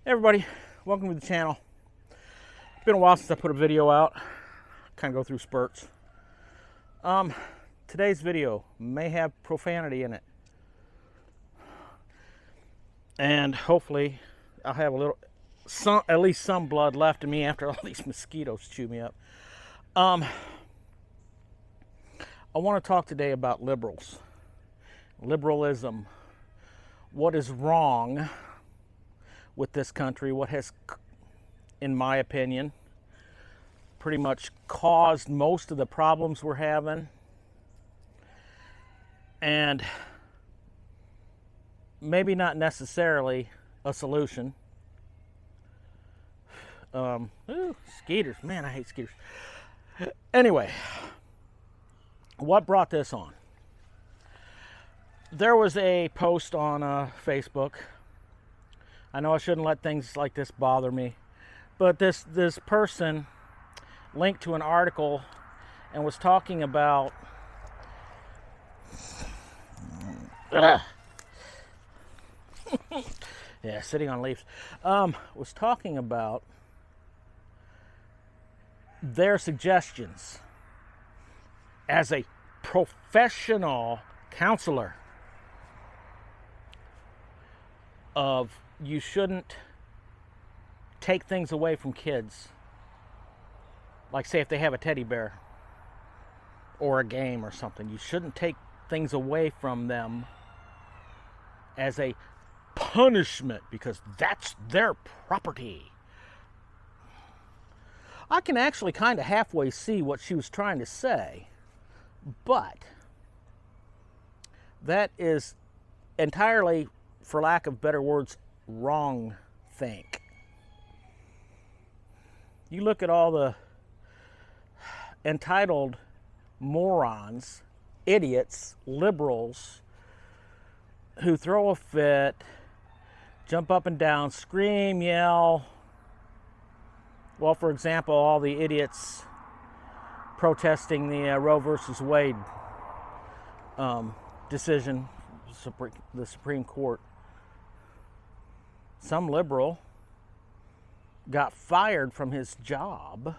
Hey everybody, welcome to the channel. It's been a while since I put a video out. Kind of go through spurts. Today's video may have profanity in it. And hopefully I'll have at least some blood left in me after all these mosquitoes chew me up. I want to talk today about liberals. Liberalism. What is wrong with this country, what has, in my opinion, pretty much caused most of the problems we're having, and maybe not necessarily a solution. Skeeters, man, I hate skeeters. Anyway, what brought this on? There was a post on Facebook. I know I shouldn't let things like this bother me, but this person linked to an article and was talking about yeah, sitting on leaves. Was talking about their suggestions as a professional counselor of you shouldn't take things away from kids. Like, say, if they have a teddy bear or a game or something, you shouldn't take things away from them as a punishment because that's their property. I can actually kind of halfway see what she was trying to say, but that is entirely, for lack of better words, wrong think. You look at all the entitled morons, idiots, liberals who throw a fit, jump up and down, scream, yell. Well, for example, all the idiots protesting the Roe versus Wade decision, the Supreme Court. Some liberal got fired from his job,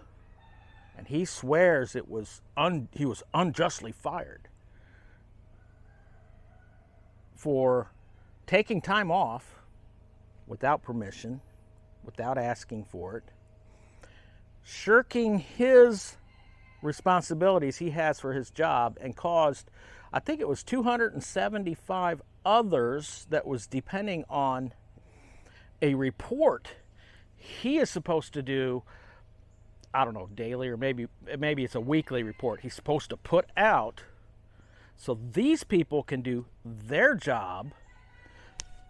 and he swears he was unjustly fired for taking time off without permission, without asking for it, shirking his responsibilities he has for his job, and caused, I think it was 275 others that was depending on a report he is supposed to do, I don't know, daily, or maybe it's a weekly report he's supposed to put out so these people can do their job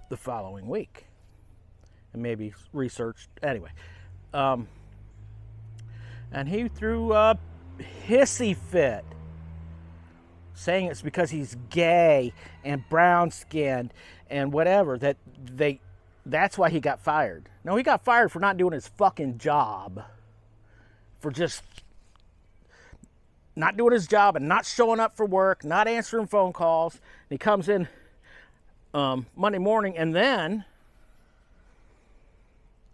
the following week and maybe research anyway. And he threw a hissy fit saying it's because he's gay and brown skinned and whatever that's why he got fired. No, he got fired for not doing his fucking job. For just not doing his job and not showing up for work, not answering phone calls. And he comes in Monday morning and then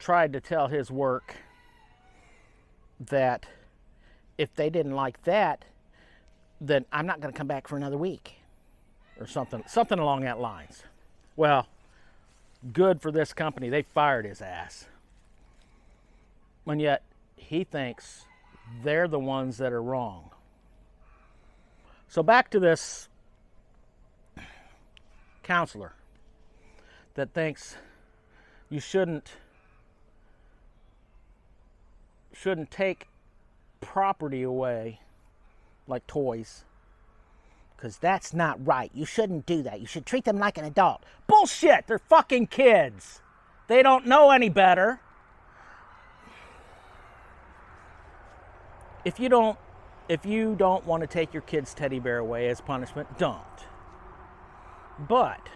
tried to tell his work that if they didn't like that, then I'm not going to come back for another week. Or something along that lines. Well, good for this company. They fired his ass. And yet, he thinks they're the ones that are wrong. So back to this counselor that thinks you shouldn't take property away like toys, because that's not right. You shouldn't do that. You should treat them like an adult. Bullshit! They're fucking kids. They don't know any better. If you don't want to take your kid's teddy bear away as punishment, don't. But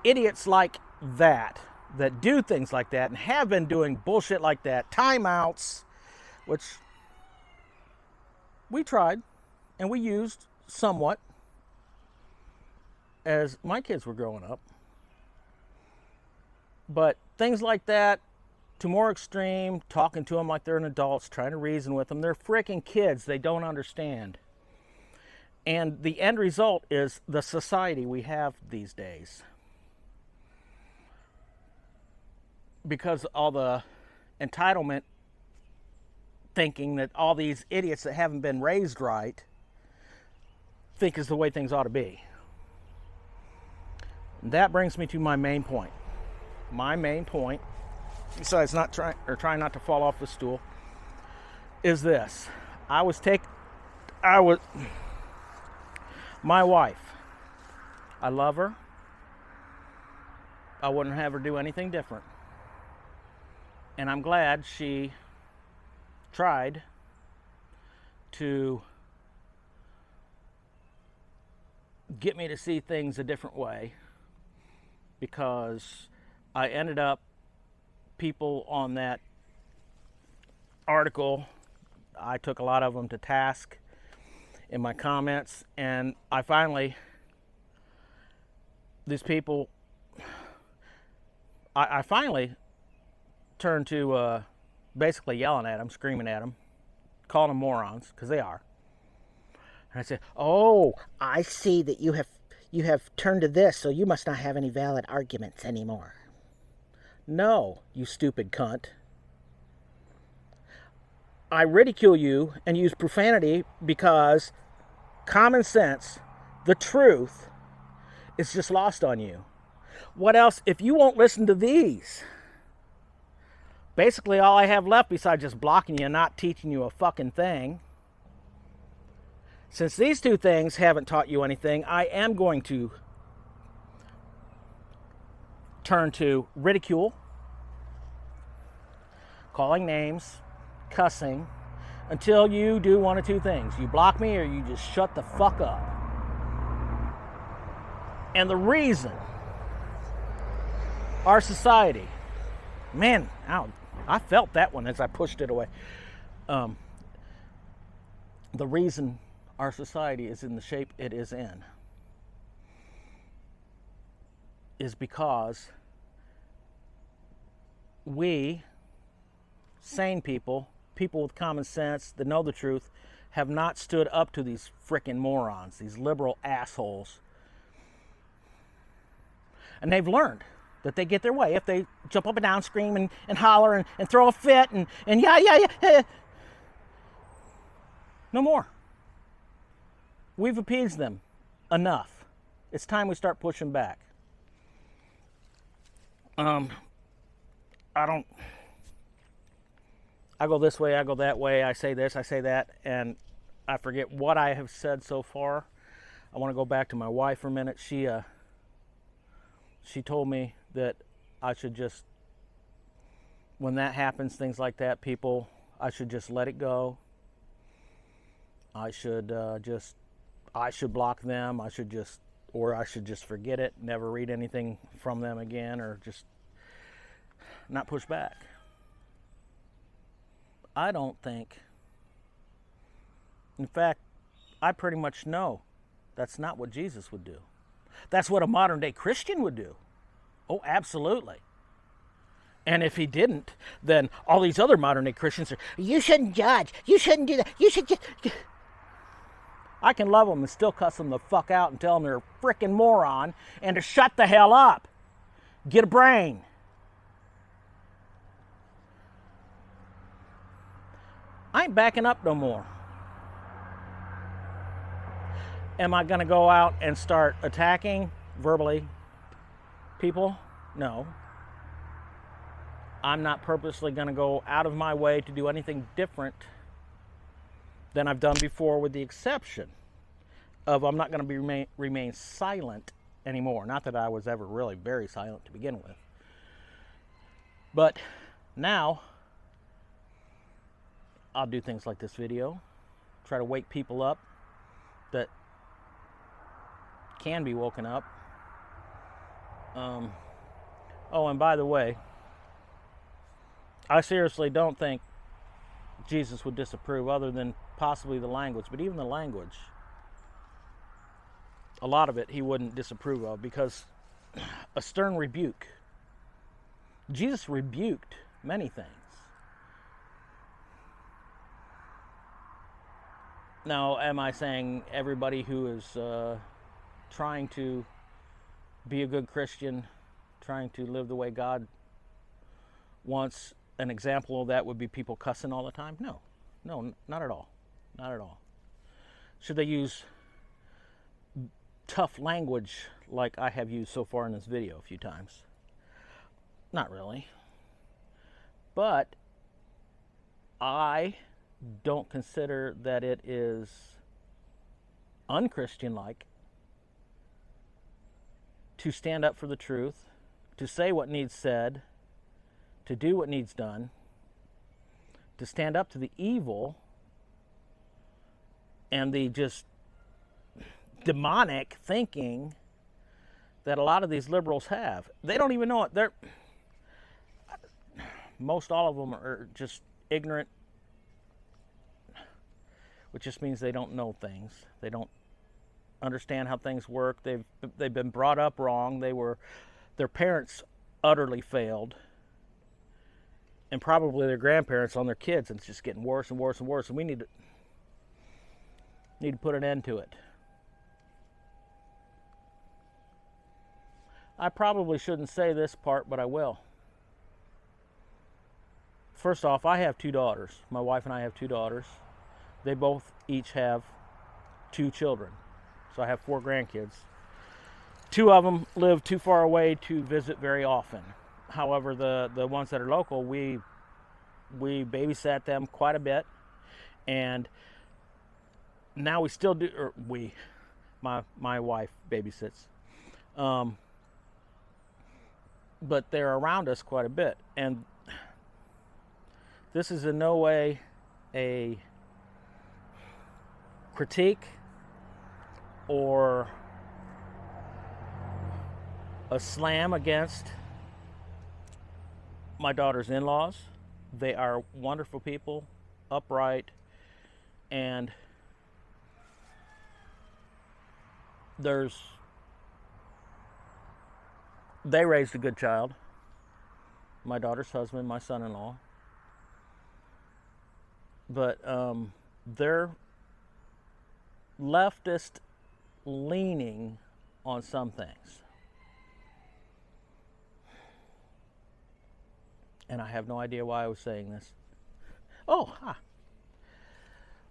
idiots like that do things like that and have been doing bullshit like that, timeouts, which we tried and we used somewhat as my kids were growing up. But things like that, to more extreme, talking to them like they're an adults, trying to reason with them. They're freaking kids. They don't understand. And the end result is the society we have these days. Because all the entitlement thinking that all these idiots that haven't been raised right think is the way things ought to be. And that brings me to my main point. My main point, besides trying not to fall off the stool, is this. My wife, I love her. I wouldn't have her do anything different. And I'm glad she tried to get me to see things a different way, because I ended up, people on that article, I took a lot of them to task in my comments, and I finally, these people, I finally turned to basically yelling at them, screaming at them, calling them morons, because they are. And I said, "Oh, I see that you have turned to this, so you must not have any valid arguments anymore." No, you stupid cunt. I ridicule you and use profanity because common sense, the truth, is just lost on you. What else? If you won't listen to these, basically all I have left besides just blocking you and not teaching you a fucking thing, since these two things haven't taught you anything, I am going to turn to ridicule, calling names, cussing, until you do one of two things. You block me or you just shut the fuck up. And the reason our society, man, ow, I felt that one as I pushed it away. The reason our society is in the shape it is in is because we, sane people, people with common sense that know the truth, have not stood up to these frickin' morons, these liberal assholes. And they've learned that they get their way if they jump up and down, scream and holler and throw a fit and yeah. No more. We've appeased them enough. It's time we start pushing back. I go this way, I go that way, I say this, I say that, and I forget what I have said so far. I want to go back to my wife for a minute. She told me that I should just, when that happens, things like that, people, I should just let it go. I should block them. I should just forget it, never read anything from them again, or just not push back. I don't think, in fact, I pretty much know that's not what Jesus would do. That's what a modern day Christian would do. Oh, absolutely. And if he didn't, then all these other modern day Christians are, you shouldn't judge, you shouldn't do that, you should just... I can love them and still cuss them the fuck out and tell them they're a frickin' moron and to shut the hell up. Get a brain. I ain't backing up no more. Am I going to go out and start attacking verbally people? No. I'm not purposely going to go out of my way to do anything different than I've done before, with the exception of I'm not going to remain silent anymore. Not that I was ever really very silent to begin with. But now I'll do things like this video, try to wake people up that can be woken up. Oh, and by the way, I seriously don't think Jesus would disapprove, other than possibly the language. But even the language, a lot of it he wouldn't disapprove of, because a stern rebuke Jesus rebuked many things. Now, am I saying everybody who is trying to be a good Christian, trying to live the way God wants, an example of that would be people cussing all the time? No, not at all. Not at all. Should they use tough language like I have used so far in this video a few times? Not really. But I don't consider that it is unchristian-like to stand up for the truth, to say what needs said, to do what needs done, to stand up to the evil and the just demonic thinking that a lot of these liberals have. They don't even know it. Most all of them are just ignorant, which just means they don't know things. They don't understand how things work. They've been brought up wrong. Their parents utterly failed, and probably their grandparents on their kids, and it's just getting worse and worse and worse. And we need to put an end to it. I probably shouldn't say this part, but I will. First off, I have 2 daughters. My wife and I have 2 daughters. They both each have 2 children. So I have 4 grandkids. 2 of them live too far away to visit very often. However, the ones that are local, we babysat them quite a bit. And now we still do, or my wife babysits. But they're around us quite a bit. And this is in no way a critique or a slam against my daughter's in-laws. They are wonderful people, upright, and they raised a good child. My daughter's husband, my son-in-law. But they're leftist leaning on some things. And I have no idea why I was saying this.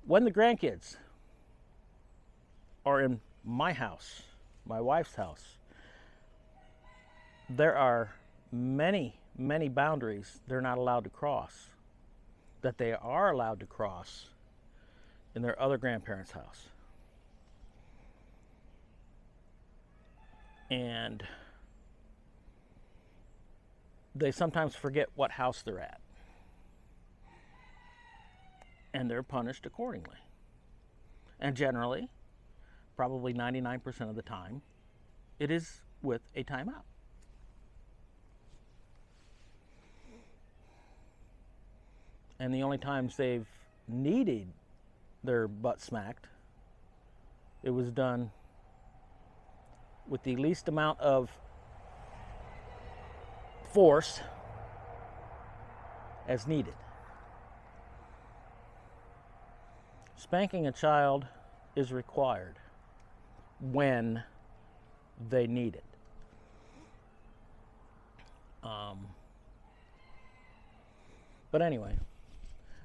When the grandkids are in my house, my wife's house, there are many, many boundaries they're not allowed to cross that they are allowed to cross in their other grandparents' house. And they sometimes forget what house they're at. And they're punished accordingly. And generally, probably 99% of the time, it is with a timeout. And the only times they've needed their butt smacked, it was done with the least amount of force as needed. Spanking a child is required when they need it. But anyway,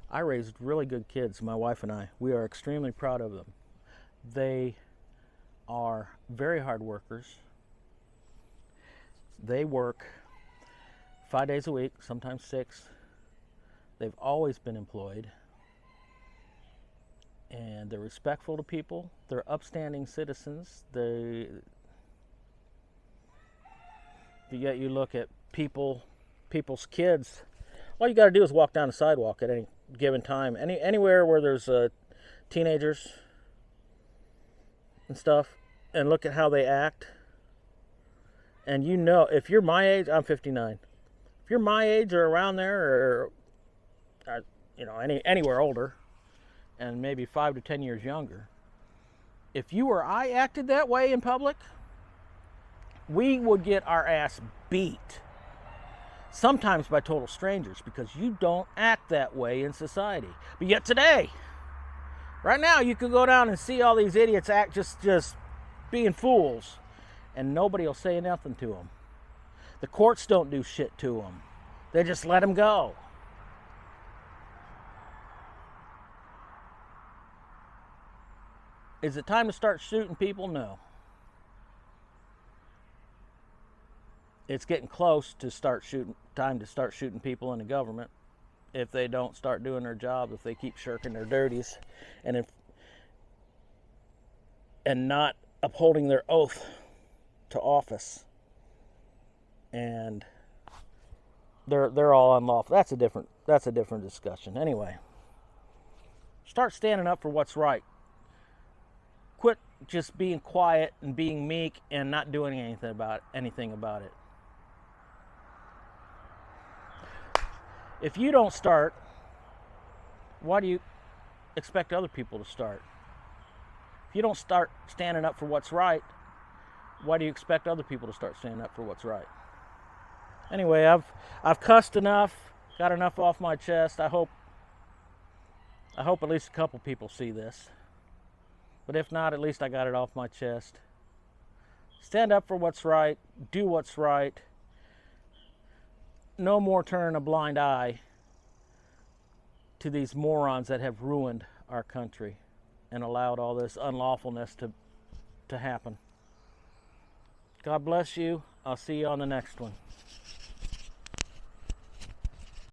I raised really good kids, my wife and I. We are extremely proud of them. They are very hard workers. They work 5 days a week, sometimes 6. They've always been employed. And they're respectful to people. They're upstanding citizens. Yet you look at people's kids, all you got to do is walk down the sidewalk at any given time, anywhere where there's teenagers and stuff, and look at how they act. And you know, if you're my age, I'm 59. If you're my age or around there, or anywhere older, and maybe 5 to 10 years younger, if you or I acted that way in public, we would get our ass beat. sometimes by total strangers, because you don't act that way in society. But yet today, right now, you could go down and see all these idiots act just being fools, and nobody will say nothing to them. The courts don't do shit to them. They just let them go. Is it time to start shooting people? No. It's getting close to time to start shooting people in the government if they don't start doing their job, if they keep shirking their duties, and not upholding their oath to office. And they're all unlawful. That's a different discussion. Anyway, start standing up for what's right. Quit just being quiet and being meek and not doing anything about it. If you don't start, why do you expect other people to start? If you don't start standing up for what's right, why do you expect other people to start standing up for what's right? Anyway, I've cussed enough, got enough off my chest. I hope at least a couple people see this. But if not, at least I got it off my chest. Stand up for what's right. Do what's right. No more turning a blind eye to these morons that have ruined our country and allowed all this unlawfulness to happen. God bless you. I'll see you on the next one.